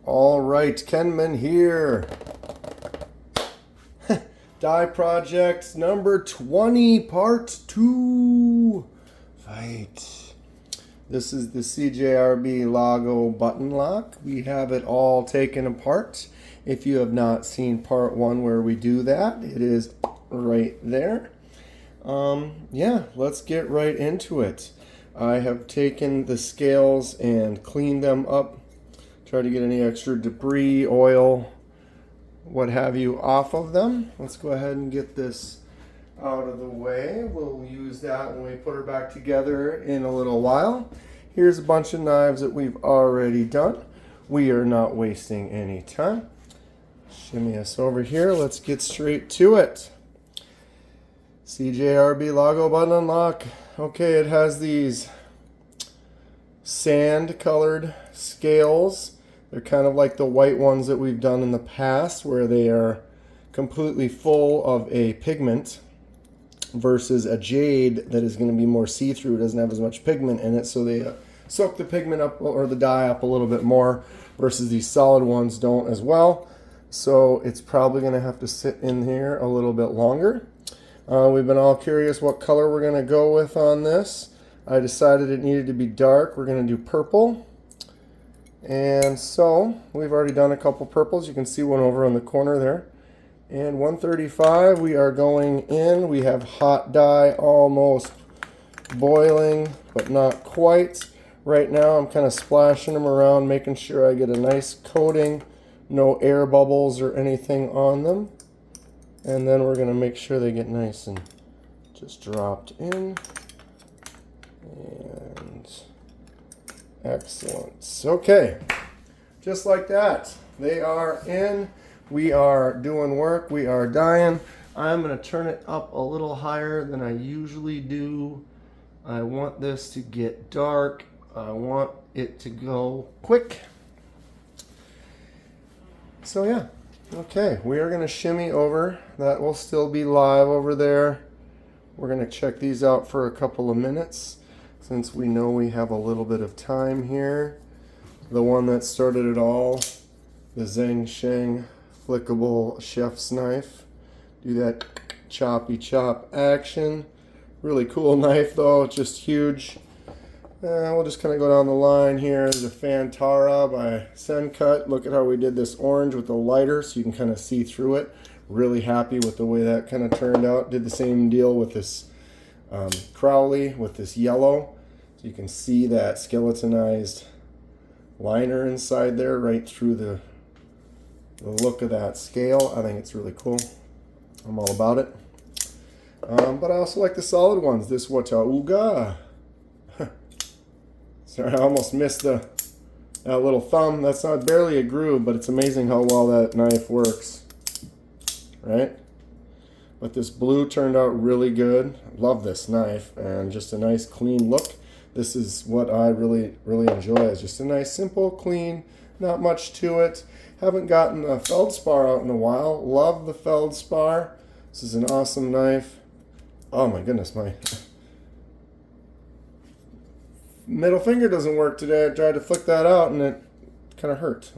All right, Kenman here. Die project number 20, part 2. Fight. This is the CJRB Lago button lock. We have it all taken apart. If you have not seen part 1 where we do that, it is right there. Yeah, let's get right into it. I have taken the scales and cleaned them up. Try to get any extra debris, oil, what have you off of them. Let's go ahead and get this out of the way. We'll use that when we put her back together in a little while. Here's a bunch of knives that we've already done. We are not wasting any time. Shimmy us over here. Let's get straight to it. CJRB Lago button unlock. Okay, it has these sand colored scales. They're kind of like the white ones that we've done in the past where they are completely full of a pigment versus a jade that is going to be more see-through, doesn't have as much pigment in it, so they soak the pigment up or the dye up a little bit more versus these solid ones don't as well. So it's probably going to have to sit in here a little bit longer. We've been all curious what color we're going to go with on this. I decided it needed to be dark. We're going to do purple. And so we've already done a couple purples. You can see one over on the corner there. And 135, we are going in. We have hot dye almost boiling, but not quite. Right now I'm kind of splashing them around, making sure I get a nice coating, no air bubbles or anything on them. And then we're going to make sure they get nice and just dropped in. And excellent. Okay, just like that. They are in. We are doing work. We are dyeing. I'm going to turn it up a little higher than I usually do. I want this to get dark. I want it to go quick. So yeah. Okay, we are going to shimmy over. That will still be live over there. We're going to check these out for a couple of minutes since we know we have a little bit of time here. The one that started it all, the Zhang Sheng flickable chef's knife. Do that choppy chop action. Really cool knife though, just huge. We'll just kind of go down the line here. There's a Fantara by Sencut. Look at how we did this orange with the lighter so you can kind of see through it. Really happy with the way that kind of turned out. Did the same deal with this Crowley with this yellow. So you can see that skeletonized liner inside there right through the look of that scale. I think it's really cool. I'm all about it. But I also like the solid ones. This Watauga. Sorry, I almost missed that little thumb. That's not barely a groove, but it's amazing how well that knife works. Right? But this blue turned out really good. Love this knife and just a nice clean look. This is what I really enjoy. It's just a nice, simple, clean, not much to it. Haven't gotten a feldspar out in a while. Love the feldspar. This is an awesome knife. Oh my goodness, my middle finger doesn't work today. I tried to flick that out and it kind of hurt.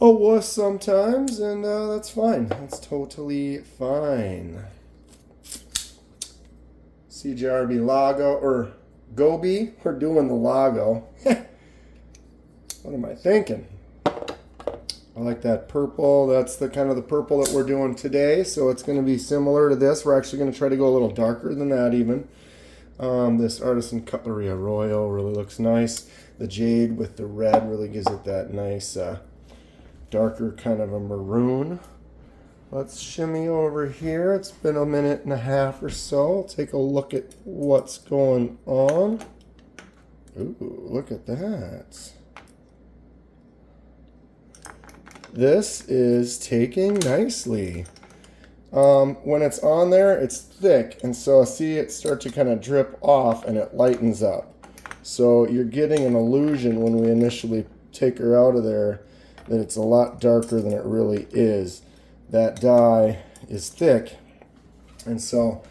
A wuss sometimes, and that's fine. That's totally fine. CJRB Lago, or Gobi. We're doing the Lago. What am I thinking? I like that purple. That's the kind of the purple that we're doing today. So it's going to be similar to this. We're actually going to try to go a little darker than that even. This Artisan Cutlery Arroyo really looks nice. The jade with the red really gives it that nice darker kind of a maroon. Let's shimmy over here. It's been a minute and a half or so. Take a look at what's going on. Ooh, look at that. This is taking nicely. When it's on there, it's thick, and so I see it start to kind of drip off and it lightens up. So you're getting an illusion when we initially take her out of there that it's a lot darker than it really is. That dye is thick, and so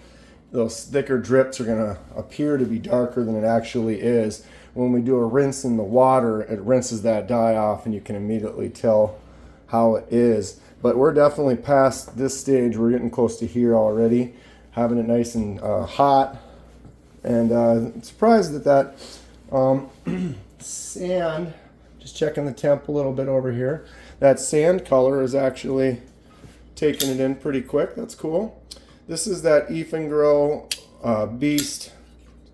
those thicker drips are going to appear to be darker than it actually is. when we do a rinse in the water, it rinses that dye off and you can immediately tell how it is. But we're definitely past this stage. We're getting close to here already, having it nice and hot. And surprised at that sand, just checking the temp a little bit over here. That sand color is actually taking it in pretty quick. That's cool. This is that Grow Beast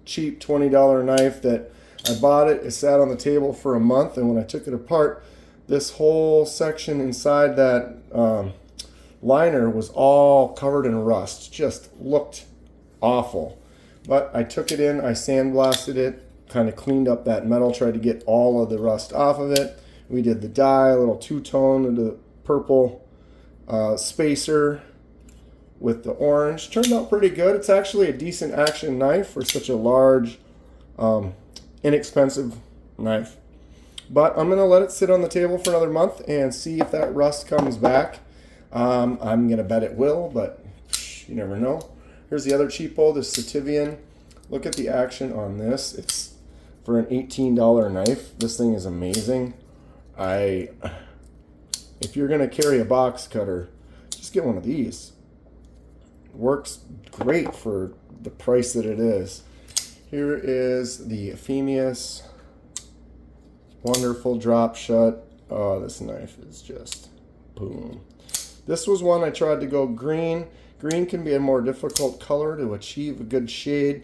cheap $20 knife that I bought it. It sat on the table for a month, and when I took it apart, this whole section inside that liner was all covered in rust. Just looked awful. But I took it in, I sandblasted it, kind of cleaned up that metal, tried to get all of the rust off of it. We did the dye, a little two-tone into the purple spacer with the orange. Turned out pretty good. It's actually a decent action knife for such a large, inexpensive knife. But I'm going to let it sit on the table for another month and see if that rust comes back. I'm going to bet it will, but you never know. Here's the other cheapo, the Sativian. Look at the action on this. It's for an $18 knife. This thing is amazing. If you're going to carry a box cutter, just get one of these. Works great for the price that it is. Here is the Ephemius. Wonderful drop shut. Oh, this knife is just boom. This was one I tried to go green. Green can be a more difficult color to achieve a good shade.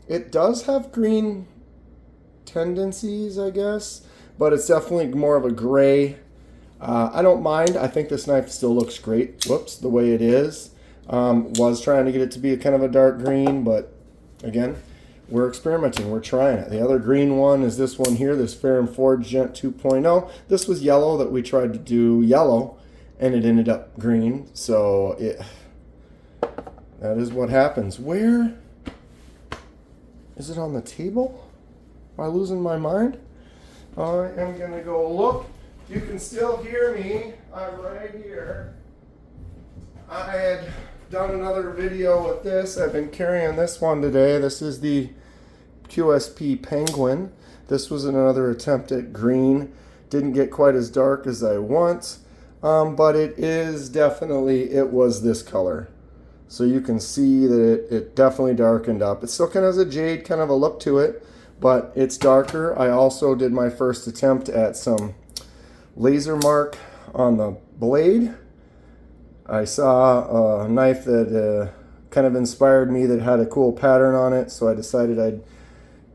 It does have green tendencies, I guess, but it's definitely more of a gray. I don't mind. I think this knife still looks great. Whoops, the way it is. Was trying to get it to be a kind of a dark green, but again, we're experimenting. We're trying it. The other green one is this one here, this Fair and Forge Gent 2.0. This was yellow that we tried to do yellow, and it ended up green. So that is what happens. Where is it on the table? Am I losing my mind? I am going to go look. You can still hear me. I'm right here. I had done another video with this. I've been carrying this one today. This is the QSP Penguin. This was another attempt at green. Didn't get quite as dark as I want, but it is definitely, it was this color. So you can see that it definitely darkened up. It still kind of has a jade kind of a look to it, but it's darker. I also did my first attempt at some laser mark on the blade. I saw a knife that kind of inspired me that had a cool pattern on it, so I decided I'd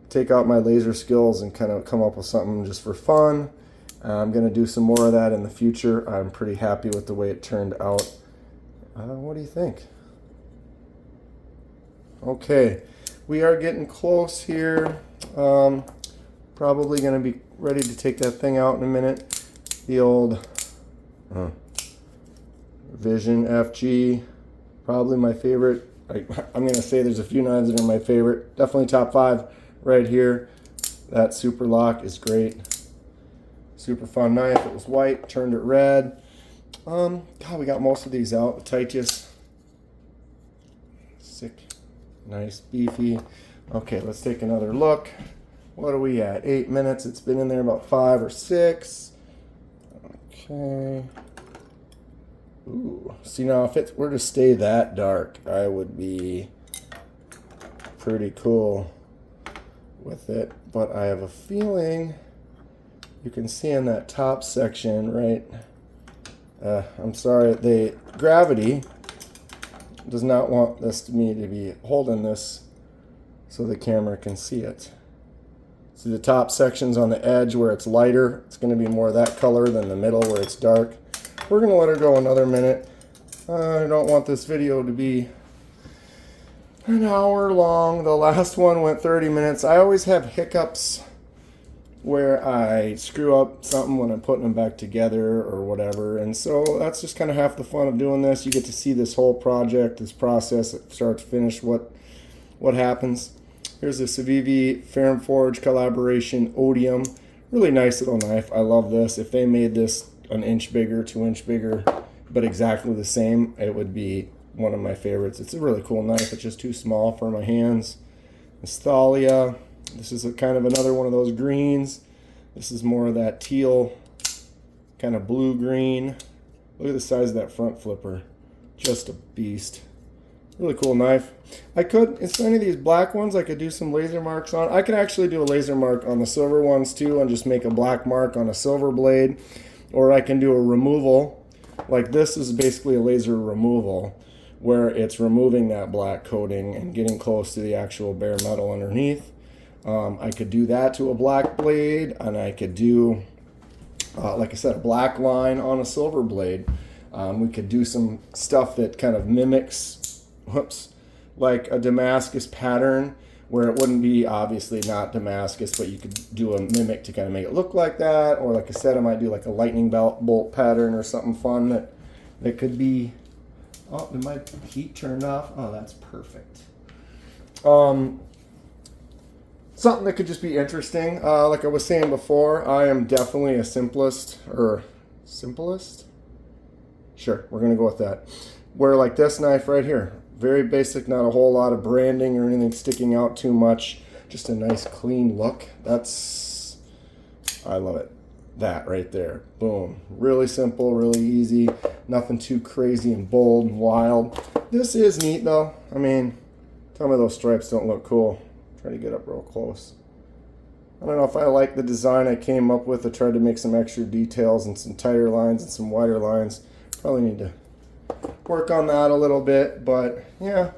take out my laser skills and kind of come up with something just for fun. I'm going to do some more of that in the future. I'm pretty happy with the way it turned out. What do you think? Okay, we are getting close here. Probably going to be ready to take that thing out in a minute. The old Vision FG, probably my favorite. I'm going to say there's a few knives that are my favorite. Definitely top 5 right here. That super lock is great. Super fun knife. It was white, turned it red. God, we got most of these out. The Titius. Sick. Nice, beefy. Okay, let's take another look. What are we at? 8 minutes. It's been in there about 5 or 6. Okay. Ooh. See, now if it were to stay that dark, I would be pretty cool with it. But I have a feeling you can see in that top section, right? I'm sorry, the gravity does not want me to be holding this so the camera can see it. See the top sections on the edge where it's lighter, it's going to be more of that color than the middle where it's dark. We're going to let her go another minute. I don't want this video to be an hour long. The last one went 30 minutes. I always have hiccups where I screw up something when I'm putting them back together or whatever. And so that's just kind of half the fun of doing this. You get to see this whole project, this process, start to finish, what happens. Here's the Civivi Fair and Forge collaboration Odium. Really nice little knife. I love this. If they made this an inch bigger, 2 inch bigger, but exactly the same, it would be one of my favorites. It's a really cool knife. It's just too small for my hands. Thalia, This is kind of another one of those greens. This is more of that teal, kind of blue-green. Look at the size of that front flipper. Just a beast. Really cool knife. I could, instead of any of these black ones, I could do some laser marks on. I can actually do a laser mark on the silver ones too and just make a black mark on a silver blade. Or I can do a removal. Like this is basically a laser removal where it's removing that black coating and getting close to the actual bare metal underneath. I could do that to a black blade, and I could do, like I said, a black line on a silver blade. We could do some stuff that kind of mimics, like a Damascus pattern, where it wouldn't be obviously not Damascus, but you could do a mimic to kind of make it look like that. Or like I said, I might do like a lightning bolt pattern or something fun that could be. Oh, did my heat turned off? Oh, that's perfect. Something that could just be interesting. Like I was saying before, I am definitely a simplest. Sure, we're gonna go with that. Where like this knife right here, very basic, not a whole lot of branding or anything sticking out too much. Just a nice clean look. I love it. That right there, boom. Really simple, really easy. Nothing too crazy and bold and wild. This is neat though. I mean, tell me those stripes don't look cool. Try to get up real close. I don't know if I like the design I came up with. I tried to make some extra details and some tighter lines and some wider lines. Probably need to work on that a little bit, but yeah.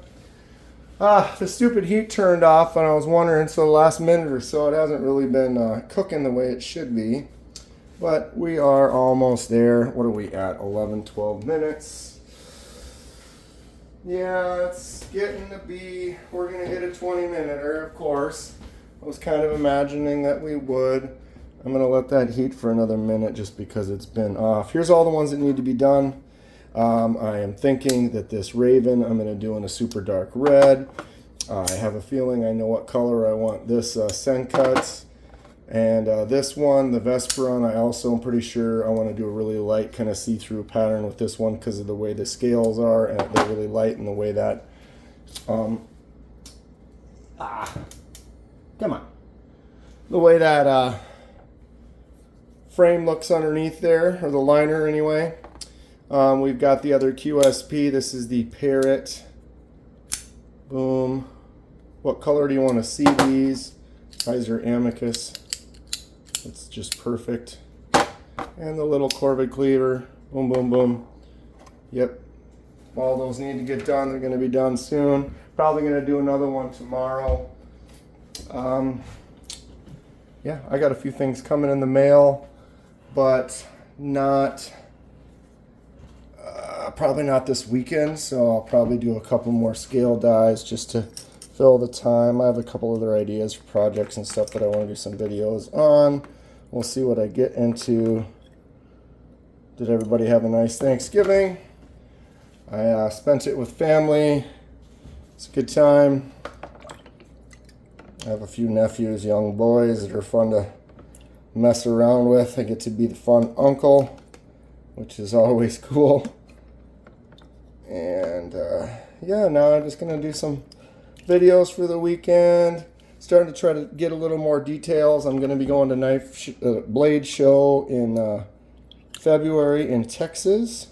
The stupid heat turned off and I was wondering, so the last minute or so it hasn't really been cooking the way it should be. But we are almost there. What are we at? 11, 12 minutes. Yeah, it's getting to be, we're going to hit a 20-minute-er, of course. I was kind of imagining that we would. I'm going to let that heat for another minute just because it's been off. Here's all the ones that need to be done. I am thinking that this Raven I'm going to do in a super dark red. I have a feeling I know what color I want this Sencuts. And this one, the Vesperon, I also am pretty sure I want to do a really light kind of see-through pattern with this one because of the way the scales are, and they're really light and the way that come on, the way that frame looks underneath there, or the liner anyway. We've got the other QSP. This is the Parrot. Boom. What color do you want to see these? These are Amicus. It's just perfect. And the little Corvid cleaver. Boom, boom, boom. Yep. All those need to get done. They're going to be done soon. Probably going to do another one tomorrow. Yeah, I got a few things coming in the mail, but not, probably not this weekend. So I'll probably do a couple more scale dies just to fill the time. I have a couple other ideas for projects and stuff that I want to do some videos on. We'll see what I get into. Did everybody have a nice Thanksgiving? I spent it with family. It's a good time. I have a few nephews, young boys that are fun to mess around with. I get to be the fun uncle, which is always cool. And yeah, now I'm just going to do some videos for the weekend. Starting to try to get a little more details. I'm going to be going to Blade Show in February in Texas.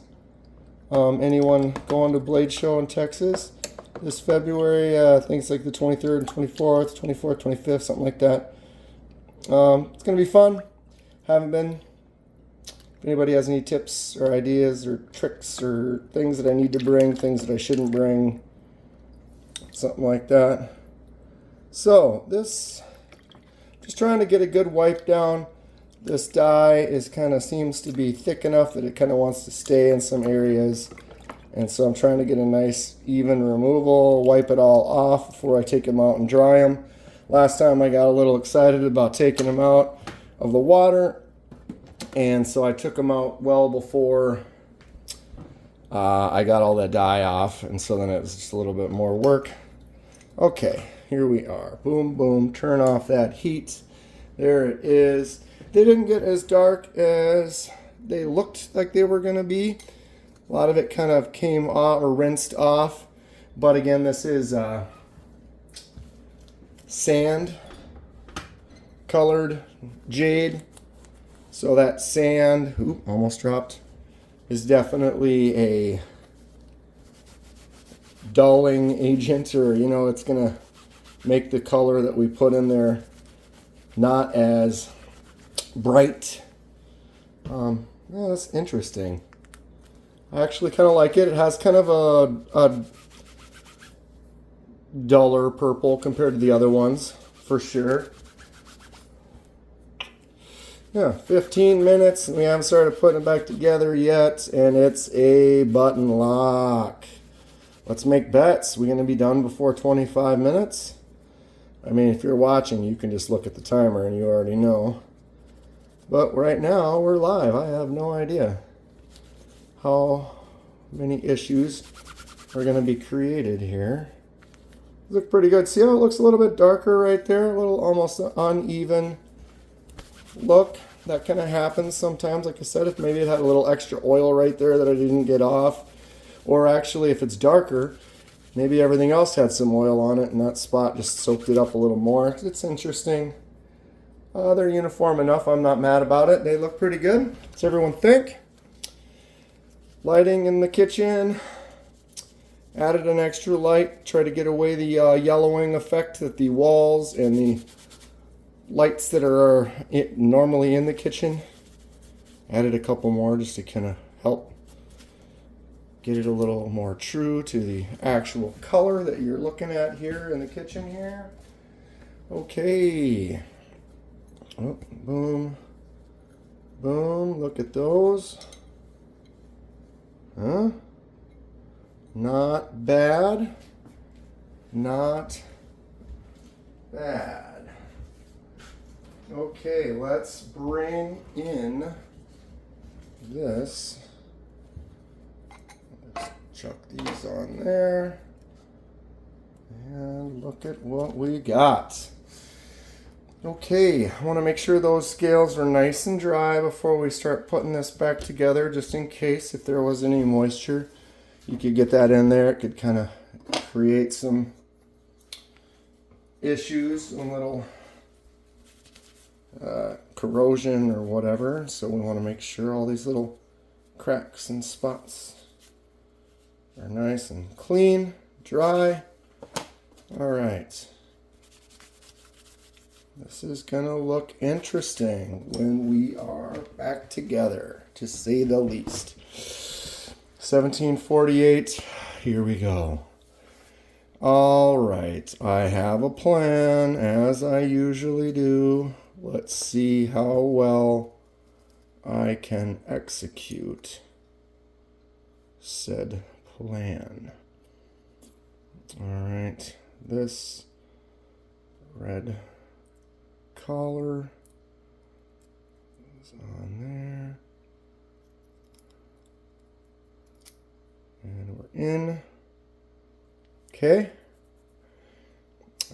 Anyone going to Blade Show in Texas this February? I think it's like the 23rd and 24th, 24th, 25th, something like that. It's going to be fun. Haven't been. If anybody has any tips or ideas or tricks or things that I need to bring, things that I shouldn't bring, something like that. So this, just trying to get a good wipe down. This die is kind of seems to be thick enough that it kind of wants to stay in some areas. And so I'm trying to get a nice even removal, wipe it all off before I take them out and dry them. Last time I got a little excited about taking them out of the water. And so I took them out well before I got all that dye off. And so then it was just a little bit more work. Okay. Here we are. Boom, boom. Turn off that heat. There it is. They didn't get as dark as they looked like they were going to be. A lot of it kind of came off or rinsed off. But again, this is sand. colored jade. So that sand, oop, almost dropped, is definitely a dulling agent, or it's gonna make the color that we put in there not as bright. Yeah, that's interesting. I actually kind of like it. It has kind of a duller purple compared to the other ones, for sure. Yeah, 15 minutes, and we haven't started putting it back together yet, and it's a button lock. Let's make bets. We're going to be done before 25 minutes. I mean, if you're watching, you can just look at the timer and you already know. But right now, we're live. I have no idea how many issues are going to be created here. Look pretty good. See how it looks a little bit darker right there? A little almost uneven look. That kind of happens sometimes. Like I said, if maybe it had a little extra oil right there that I didn't get off. Or actually, if it's darker, maybe everything else had some oil on it and that spot just soaked it up a little more. It's interesting. They're uniform enough. I'm not mad about it. They look pretty good. What's everyone think? Lighting in the kitchen. Added an extra light. Try to get away the yellowing effect that the walls and the lights that are normally in the kitchen. Added a couple more just to kind of help get it a little more true to the actual color that you're looking at here in the kitchen here. Okay. Oh, boom. Boom. Look at those. Huh? Not bad. Not bad. Okay, let's bring in this. Let's chuck these on there. And look at what we got. Okay, I want to make sure those scales are nice and dry before we start putting this back together, just in case if there was any moisture. You could get that in there. It could kind of create some issues, some little corrosion or whatever. So we want to make sure all these little cracks and spots are nice and clean, dry. All right. This is going to look interesting when we are back together, to say the least. 1748, here we go. All right, I have a plan, as I usually do. Let's see how well I can execute said plan. All right, this red collar is on there. And we're in. Okay.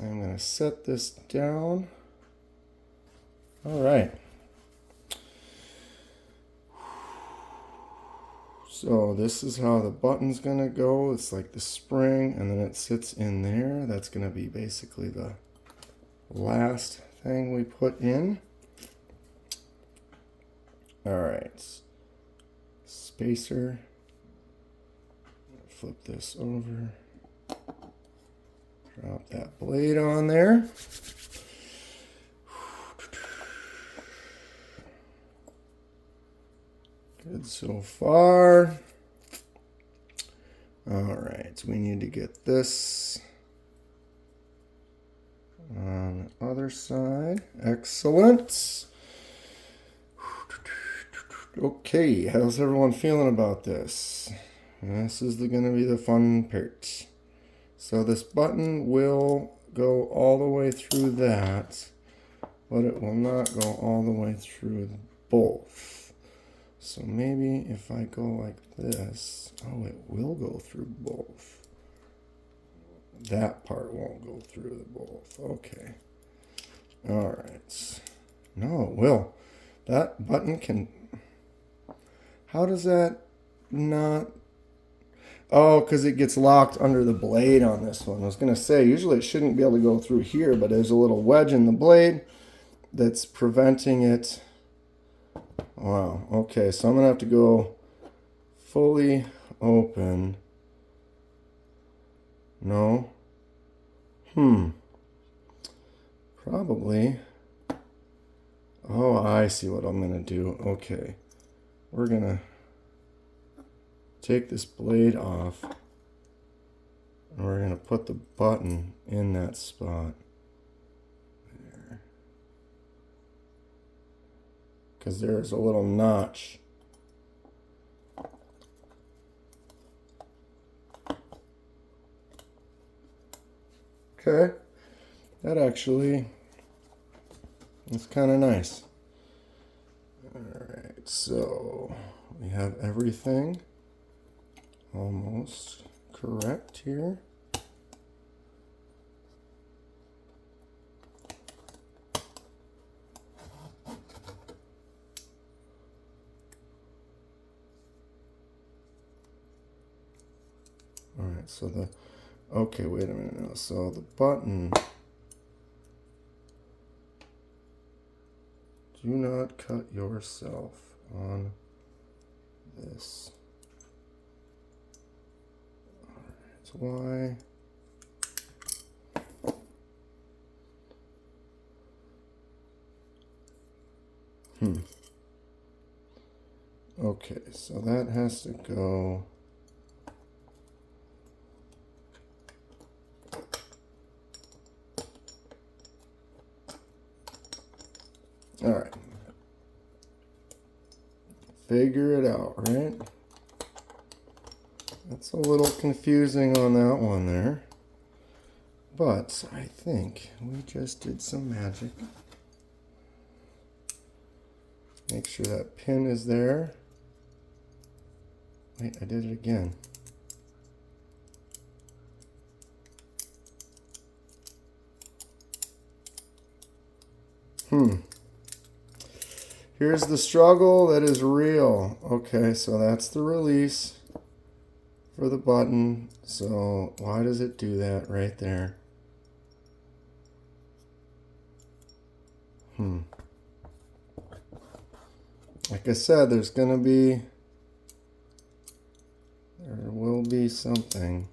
I'm going to set this down. All right. So this is how the button's going to go. It's like the spring, and then it sits in there. That's going to be basically the last thing we put in. All right. Spacer. Flip this over. Drop that blade on there. Good so far. All right, we need to get this on the other side. Excellent. Okay, how's everyone feeling about this? This is going to be the fun part. So this button will go all the way through that, but it will not go all the way through both. So maybe if I go like this, oh, it will go through both. That part won't go through the both. Okay. All right. No, it will. That button can... How does that not... Oh, because it gets locked under the blade on this one. I was going to say, usually it shouldn't be able to go through here, but there's a little wedge in the blade. that's preventing it. Wow, okay, so I'm gonna have to go fully open. No? Probably. Oh, I see what I'm gonna do. Okay. We're gonna take this blade off and we're gonna put the button in that spot. There. Because there's a little notch. Okay. That actually is kind of nice. Alright, so we have everything almost correct here. Alright, so okay, wait a minute now. So the button, do not cut yourself on this. Alright, so why? Okay, so that has to go. All right. Figure it out, right? That's a little confusing on that one there. But I think we just did some magic. Make sure that pin is there. Wait, I did it again. Here's the struggle that is real. Okay, so that's the release for the button. So why does it do that right there? Like I said, there will be something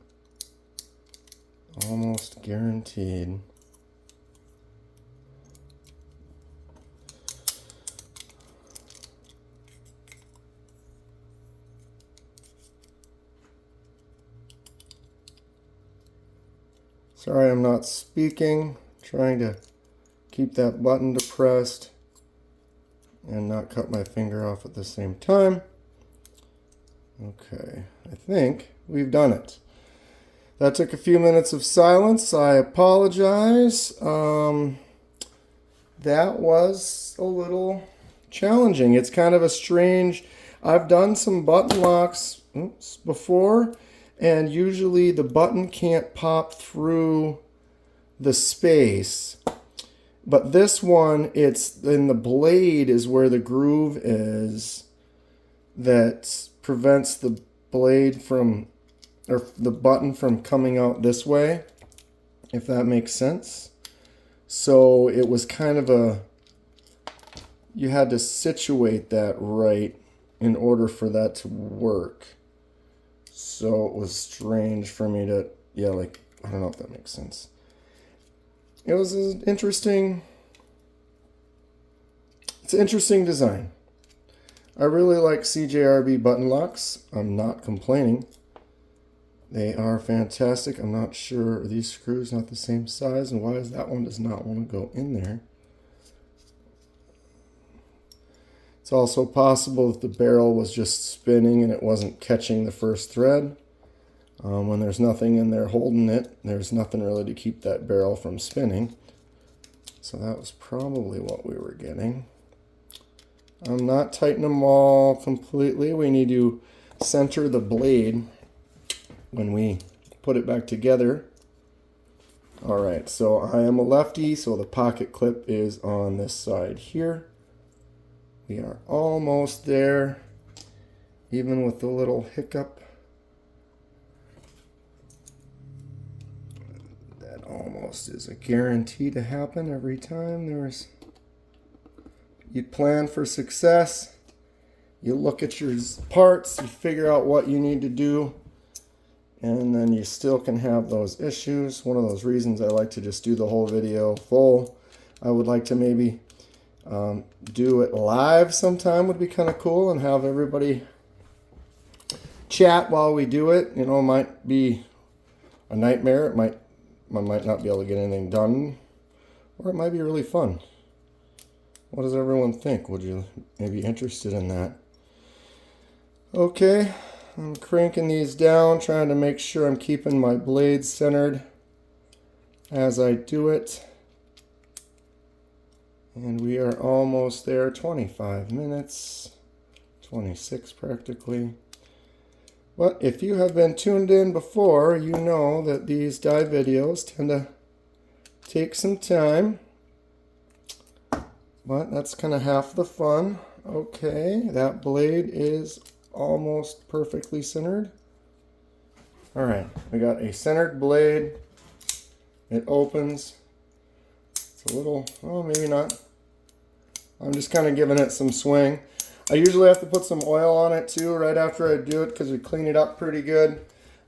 almost guaranteed. Sorry, I'm not speaking. Trying to keep that button depressed and not cut my finger off at the same time. Okay, I think we've done it. That took a few minutes of silence. I apologize. That was a little challenging. It's kind of a strange. I've done some button locks before, and usually the button can't pop through the space. But this one, it's in the blade is where the groove is that prevents the blade from, or the button from coming out this way, if that makes sense. So it was kind of you had to situate that right in order for that to work. So it was strange for me to, I don't know if that makes sense. It was an interesting, it's an interesting design. I really like CJRB button locks. I'm not complaining. They are fantastic. I'm not sure, are these screws not the same size? And why is that one does not want to go in there? It's also possible that the barrel was just spinning and it wasn't catching the first thread. When there's nothing in there holding it, there's nothing really to keep that barrel from spinning. So that was probably what we were getting. I'm not tightening them all completely. We need to center the blade when we put it back together. All right, so I am a lefty, so the pocket clip is on this side here. We are almost there, even with the little hiccup. That almost is a guarantee to happen every time there's you plan for success. You look at your parts, you figure out what you need to do, and then you still can have those issues. One of those reasons I like to just do the whole video full. I would like to maybe do it live sometime, would be kind of cool, and have everybody chat while we do it. You know, it might be a nightmare. I might not be able to get anything done, or it might be really fun. What does everyone think? Would you maybe be interested in that? Okay, I'm cranking these down, trying to make sure I'm keeping my blades centered as I do it. And we are almost there, 25 minutes, 26 practically. But if you have been tuned in before, you know that these die videos tend to take some time. But that's kind of half the fun. Okay, that blade is almost perfectly centered. All right, we got a centered blade. It opens. It's a little, oh, maybe not. I'm just kind of giving it some swing. I usually have to put some oil on it too right after I do it because we clean it up pretty good.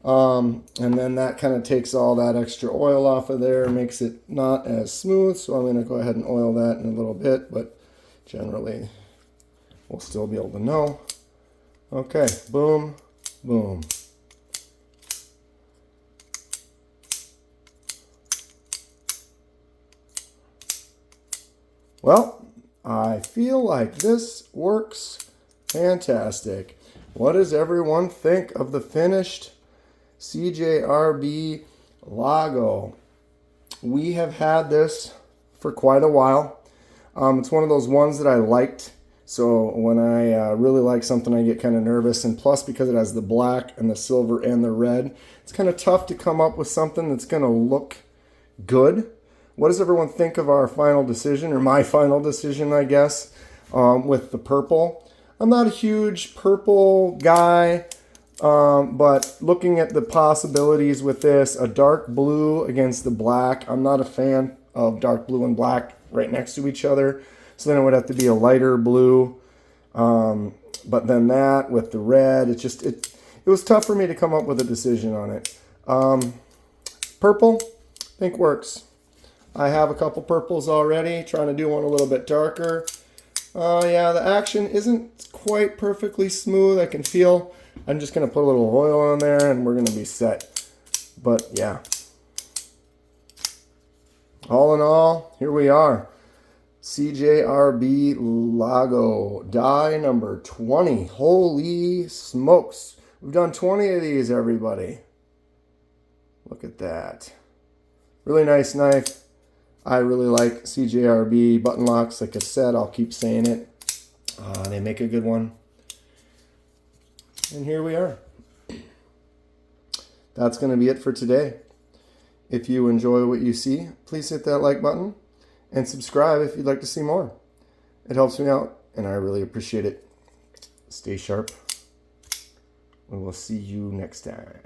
And then that kind of takes all that extra oil off of there, makes it not as smooth. So I'm going to go ahead and oil that in a little bit, but generally we'll still be able to know. Okay, boom, boom. Well, I feel like this works fantastic. What does everyone think of the finished CJRB Lago? We have had this for quite a while. It's one of those ones that I liked. So when I really like something, I get kind of nervous. And plus, because it has the black and the silver and the red, it's kind of tough to come up with something that's going to look good. What does everyone think of our final decision, or my final decision, I guess, with the purple? I'm not a huge purple guy, but looking at the possibilities with this, a dark blue against the black, I'm not a fan of dark blue and black right next to each other. So then it would have to be a lighter blue. But then that with the red, it was tough for me to come up with a decision on it. Purple, I think works. I have a couple purples already, trying to do one a little bit darker. Yeah, the action isn't quite perfectly smooth. I can feel, I'm just going to put a little oil on there and we're going to be set. But yeah. All in all, here we are. CJRB Lago, die number 20. Holy smokes. We've done 20 of these, everybody. Look at that. Really nice knife. I really like CJRB button locks. Like I said, I'll keep saying it. They make a good one. And here we are. That's going to be it for today. If you enjoy what you see, please hit that like button and subscribe if you'd like to see more. It helps me out, and I really appreciate it. Stay sharp. We will see you next time.